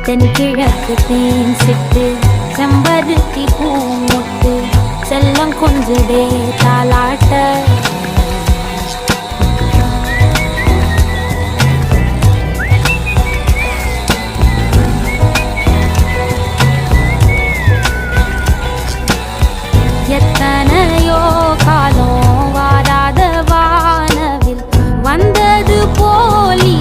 தென்கிழக்கு தேன் சிட்டு செம்பருத்தி பூ முட்டு செல்லம் கொஞ்சுதே தாலாட்ட எத்தனையோ காலம் வாராத வானவில் வந்தது போலி